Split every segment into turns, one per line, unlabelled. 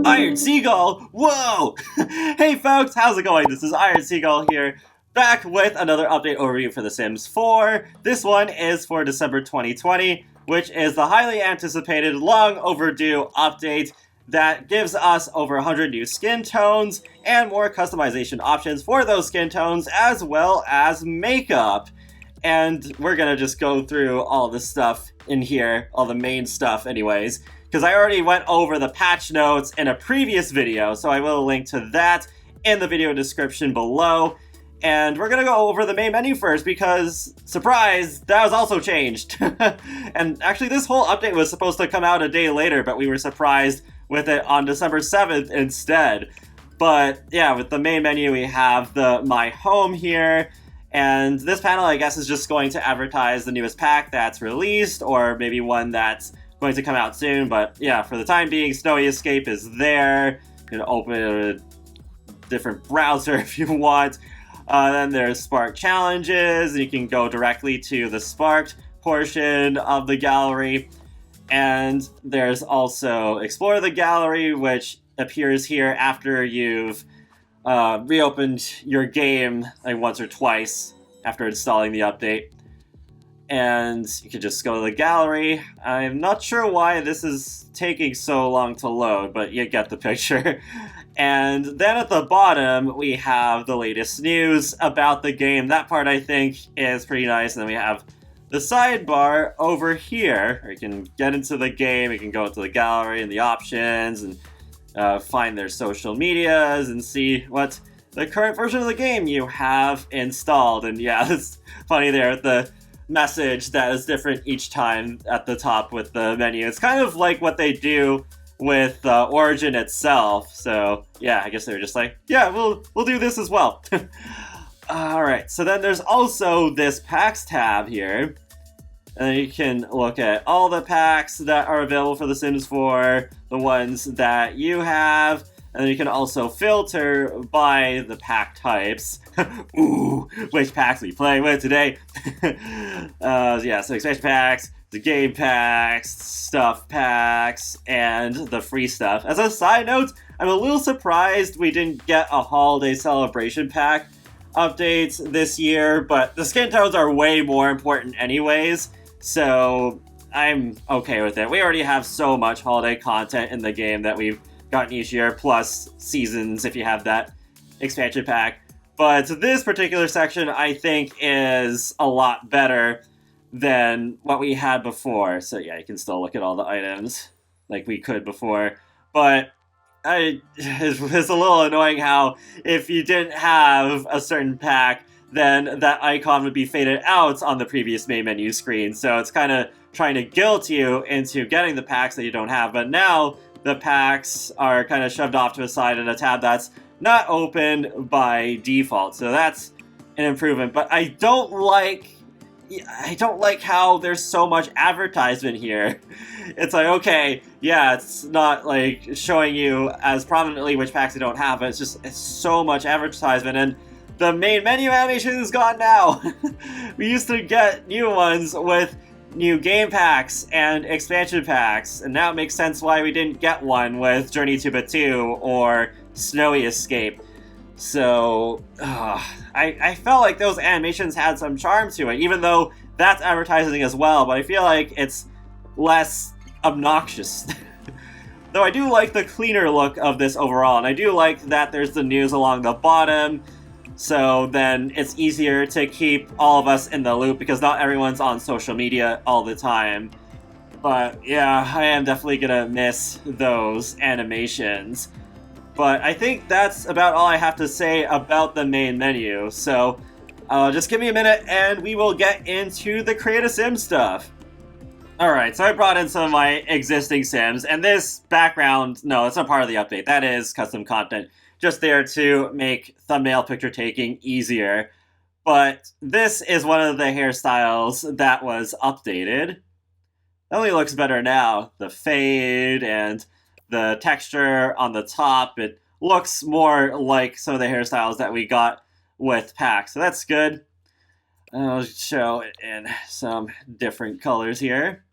Iron Seagull! Whoa! Hey folks, how's it going? This is Iron Seagull here, back with another update overview for The Sims 4. This one is for December 2020, which is the highly anticipated, long overdue update that gives us over 100 new skin tones and more customization options for those skin tones, as well as makeup. And we're gonna just go through all this stuff in here, all the main stuff anyways, because I already went over the patch notes in a previous video, so I will link to that in the video description below. And we're gonna go over the main menu first because, surprise, that was also changed. And actually this whole update was supposed to come out a day later, but we were surprised with it on December 7th instead. But yeah, with the main menu we have the My Home here, and this panel I guess is just going to advertise the newest pack that's released, or maybe one that's going to come out soon. But yeah, for the time being, Snowy Escape is there. You can open a different browser if you want. Then there's Spark Challenges, and you can go directly to the Sparked portion of the gallery. And there's also Explore the Gallery, which appears here after you've reopened your game like once or twice after installing the update. And you can just go to the gallery. I'm not sure why this is taking so long to load, but you get the picture. And then at the bottom, we have the latest news about the game. That part I think is pretty nice. And then we have the sidebar over here, where you can get into the game, you can go into the gallery and the options, and find their social medias and see what the current version of the game you have installed. And yeah, it's funny there with the message that is different each time at the top with the menu. It's kind of like what they do with Origin itself. So yeah, I guess they're just like, yeah, we'll do this as well. Alright, so then there's also this packs tab here. And you can look at all the packs that are available for The Sims 4, the ones that you have, and then you can also filter by the pack types. Ooh, which packs we play with today? Yeah, so expansion packs, the game packs, stuff packs, and the free stuff. As a side note, I'm a little surprised we didn't get a holiday celebration pack updates this year, but the skin tones are way more important anyways, so I'm okay with it. We already have so much holiday content in the game that we've gotten each year, plus seasons if you have that expansion pack. But this particular section I think is a lot better than what we had before. So yeah, you can still look at all the items like we could before, but it's a little annoying how if you didn't have a certain pack, then that icon would be faded out on the previous main menu screen. So it's kind of trying to guilt you into getting the packs that you don't have. But now the packs are kind of shoved off to a side in a tab that's not open by default. So that's an improvement. But I don't like how there's so much advertisement here. It's like, okay, yeah, it's not like showing you as prominently which packs you don't have, but it's so much advertisement, and the main menu animation is gone now. We used to get new ones with new game packs and expansion packs, and now it makes sense why we didn't get one with Journey to Batu or Snowy Escape. So, I felt like those animations had some charm to it, even though that's advertising as well, but I feel like it's less obnoxious. Though I do like the cleaner look of this overall, and I do like that there's the news along the bottom, so then it's easier to keep all of us in the loop, because not everyone's on social media all the time. But yeah, I am definitely gonna miss those animations. But I think that's about all I have to say about the main menu, so just give me a minute and we will get into the Create a Sim stuff. Alright, so I brought in some of my existing Sims, and this background, no, that's not part of the update, that is custom content, just there to make thumbnail picture taking easier. But this is one of the hairstyles that was updated. It only looks better now. The fade and the texture on the top, it looks more like some of the hairstyles that we got with packs, so that's good. I'll show it in some different colors here.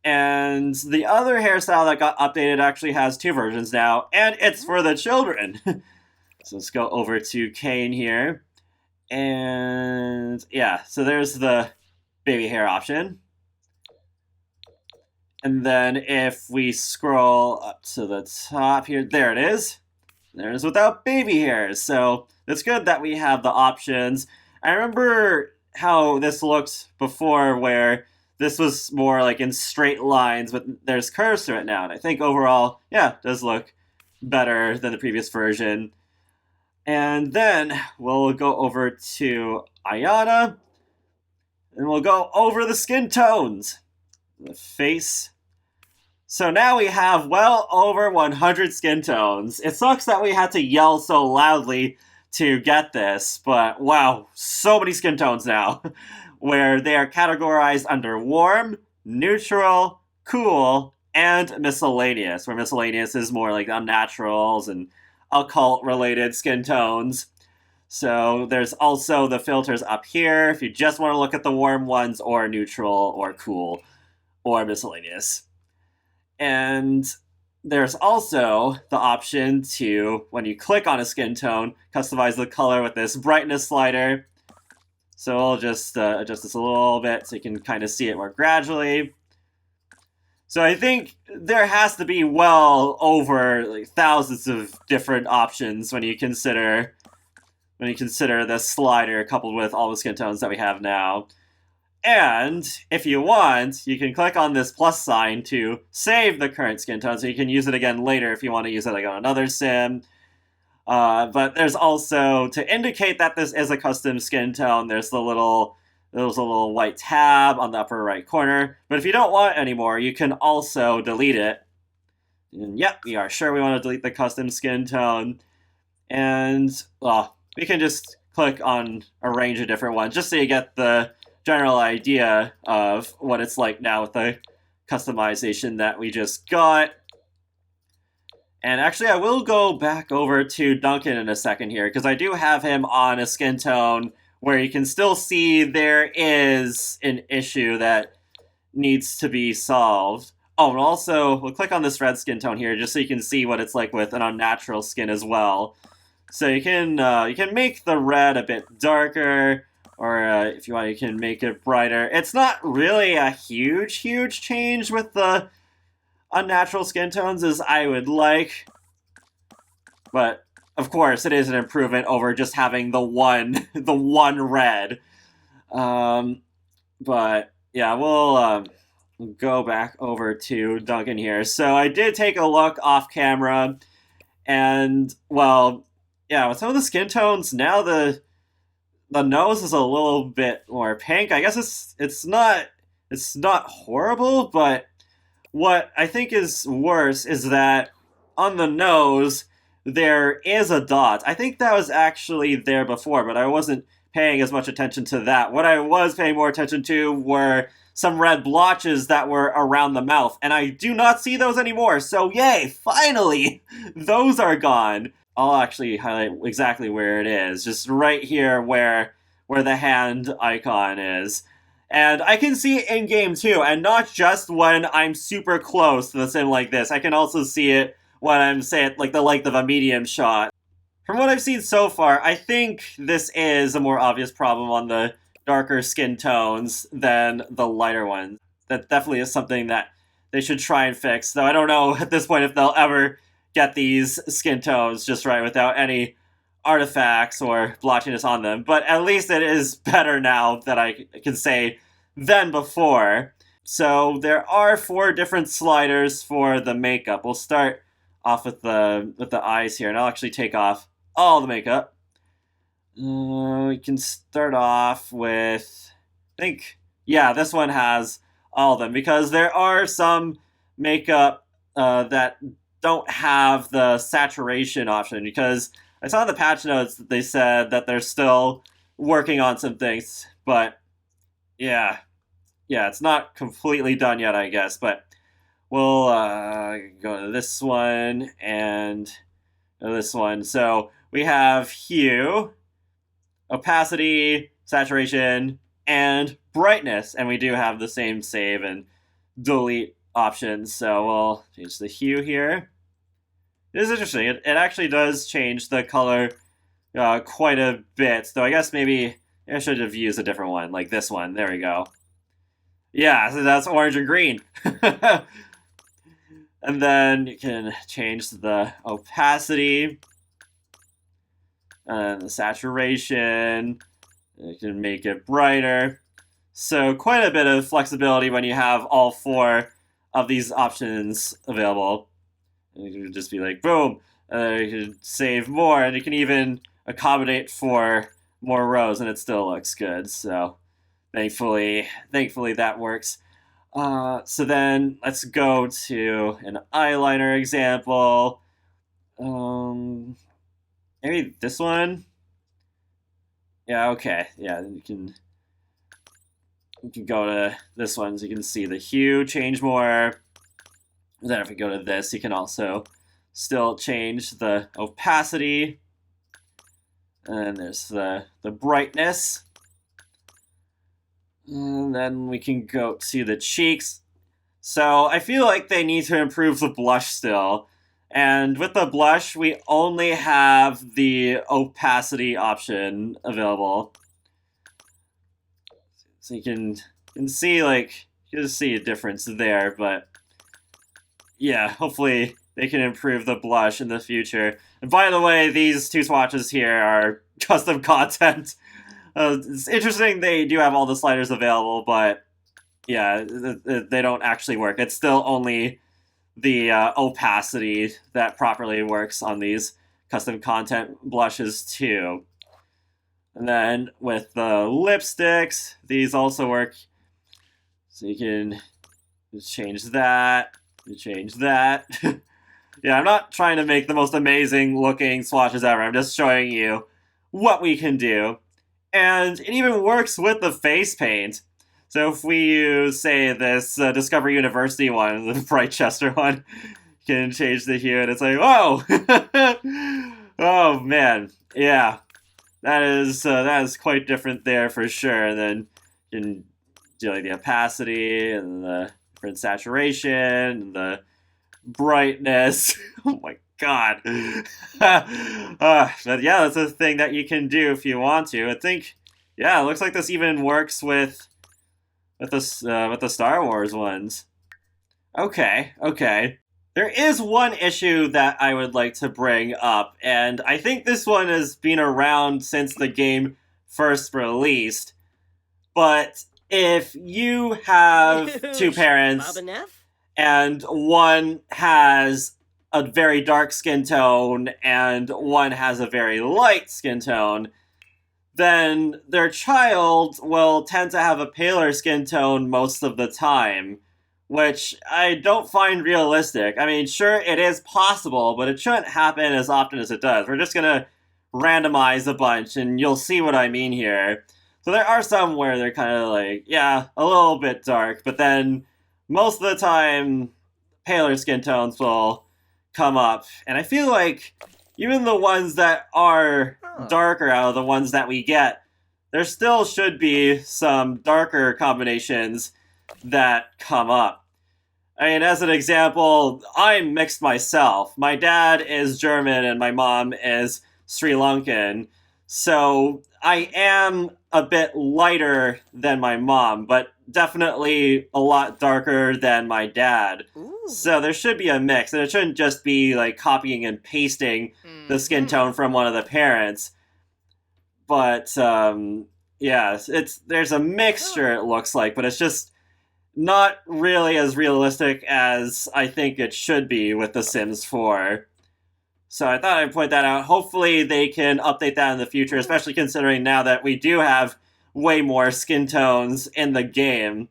And the other hairstyle that got updated actually has 2 versions now, and it's for the children. So let's go over to Kane here. And yeah, so there's the baby hair option. And then if we scroll up to the top here, there it is. There's without baby hairs. So it's good that we have the options. I remember how this looked before, where this was more like in straight lines, but there's curves to it now. And I think overall, yeah, it does look better than the previous version. And then we'll go over to Ayana, and we'll go over the skin tones. The face. So now we have well over 100 skin tones. It sucks that we had to yell so loudly to get this, but wow, so many skin tones now, where they are categorized under warm, neutral, cool, and miscellaneous, where miscellaneous is more like unnaturals and occult-related skin tones. So there's also the filters up here if you just want to look at the warm ones, or neutral, or cool, or miscellaneous. And there's also the option to, when you click on a skin tone, customize the color with this brightness slider. So I'll just adjust this a little bit so you can kind of see it more gradually. So I think there has to be well over like thousands of different options when you consider this slider coupled with all the skin tones that we have now. And if you want, you can click on this plus sign to save the current skin tone, so you can use it again later if you want to use it like on another sim. But there's also, to indicate that this is a custom skin tone, there's a little white tab on the upper right corner. But if you don't want it anymore, you can also delete it. And yep, we are sure we want to delete the custom skin tone. And well, we can just click on a range of different ones just so you get the general idea of what it's like now with the customization that we just got. And actually, I will go back over to Duncan in a second here, because I do have him on a skin tone where you can still see there is an issue that needs to be solved. Oh, and also, we'll click on this red skin tone here just so you can see what it's like with an unnatural skin as well. So you can make the red a bit darker, or if you want, you can make it brighter. It's not really a huge change with the unnatural skin tones as I would like, but of course it is an improvement over just having the one red. But yeah, we'll go back over to Duncan here. So I did take a look off camera, and well, yeah, with some of the skin tones now, the nose is a little bit more pink. I guess it's not horrible, but what I think is worse is that on the nose there is a dot. I think that was actually there before, but I wasn't paying as much attention to that. What I was paying more attention to were some red blotches that were around the mouth, and I do not see those anymore. So yay, finally, those are gone. I'll actually highlight exactly where it is, just right here where the hand icon is. And I can see it in-game too, and not just when I'm super close to the sim like this. I can also see it when I'm, say, at like the length of a medium shot. From what I've seen so far, I think this is a more obvious problem on the darker skin tones than the lighter ones. That definitely is something that they should try and fix, though I don't know at this point if they'll ever get these skin tones just right without any artifacts or blotchiness on them. But at least it is better now that I can say than before. So there are 4 different sliders for the makeup. We'll start off with the eyes here, and I'll actually take off all the makeup. We can start off with, I think, yeah, this one has all of them, because there are some makeup that don't have the saturation option, because I saw in the patch notes that they said that they're still working on some things, but yeah, it's not completely done yet, I guess, but we'll go to this one and this one. So we have hue, opacity, saturation, and brightness, and we do have the same save and delete options. So we'll change the hue here. It is interesting. It actually does change the color quite a bit, though I guess maybe I should have used a different one, like this one. There we go. Yeah, so that's orange and green. And then you can change the opacity and the saturation. You can make it brighter. So quite a bit of flexibility when you have all 4 of these options available. And you can just be like, boom, you can save more, and you can even accommodate for more rows, and it still looks good. So thankfully that works. So then let's go to an eyeliner example. Maybe this one. Yeah, okay. Yeah, you can go to this one so you can see the hue change more. Then if we go to this, you can also still change the opacity. And there's the brightness. And then we can go to the cheeks. So I feel like they need to improve the blush still. And with the blush, we only have the opacity option available. So you can see, like, you can see a difference there, but yeah, hopefully they can improve the blush in the future. And by the way, these 2 swatches here are custom content. It's interesting they do have all the sliders available, but yeah, they don't actually work. It's still only the opacity that properly works on these custom content blushes too. And then with the lipsticks, these also work. So you can just change that, change that. Yeah, I'm not trying to make the most amazing looking swatches ever. I'm just showing you what we can do. And it even works with the face paint. So if we use, say, this Discovery University one, the Bright Chester one, you can change the hue, and it's like, whoa! Oh, man. Yeah. That is quite different there for sure. And then you can do like the opacity, and the different saturation, and the brightness. Oh my god. But yeah, that's a thing that you can do if you want to. I think, yeah, it looks like this even works with the Star Wars ones. Okay. There is one issue that I would like to bring up, and I think this one has been around since the game first released. But if you have 2 parents, and one has a very dark skin tone and one has a very light skin tone, then their child will tend to have a paler skin tone most of the time, which I don't find realistic. I mean, sure, it is possible, but it shouldn't happen as often as it does. We're just gonna randomize a bunch, and you'll see what I mean here. So there are some where they're kind of like, yeah, a little bit dark, but then most of the time, paler skin tones will come up. And I feel like even the ones that are darker out of the ones that we get, there still should be some darker combinations that come up. I mean, as an example, I'm mixed myself. My dad is German and my mom is Sri Lankan. So I am a bit lighter than my mom, but definitely a lot darker than my dad.
Ooh.
So there should be a mix, and it shouldn't just be like copying and pasting the skin tone from one of the parents. But yeah, there's a mixture, it looks like, but it's just not really as realistic as I think it should be with The Sims 4. So I thought I'd point that out. Hopefully they can update that in the future, especially considering now that we do have way more skin tones in the game.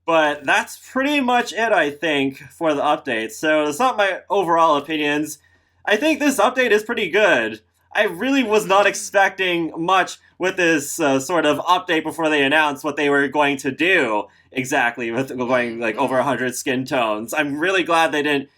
But that's pretty much it, I think, for the update. So it's not my overall opinions. I think this update is pretty good. I really was not expecting much with this sort of update before they announced what they were going to do exactly with going like over 100 skin tones. I'm really glad they didn't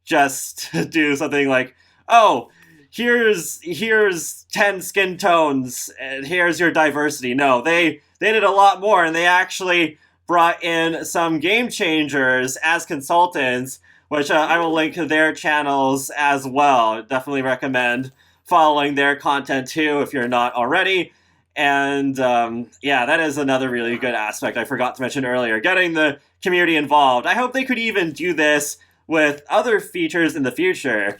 just do something like, oh, here's 10 skin tones and here's your diversity. No, they did a lot more, and they actually brought in some game changers as consultants, which I will link to their channels as well. Definitely recommend following their content too if you're not already. And yeah, that is another really good aspect I forgot to mention earlier, getting the community involved. I hope they could even do this with other features in the future.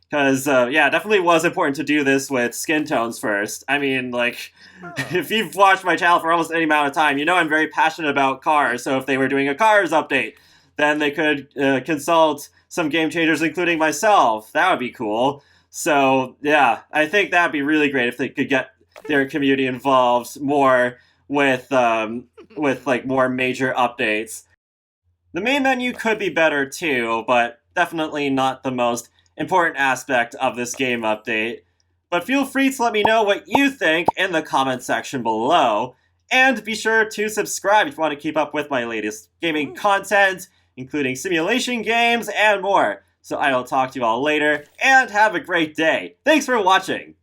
Because, yeah, it definitely was important to do this with skin tones first. I mean, like, if you've watched my channel for almost any amount of time, you know I'm very passionate about cars, so if they were doing a Cars update, then they could consult some game changers, including myself. That would be cool. So, yeah, I think that'd be really great if they could get their community involved more with like, more major updates. The main menu could be better, too, but definitely not the most important aspect of this game update. But feel free to let me know what you think in the comment section below, and be sure to subscribe if you want to keep up with my latest gaming content, including simulation games and more. So I will talk to you all later, and have a great day. Thanks for watching!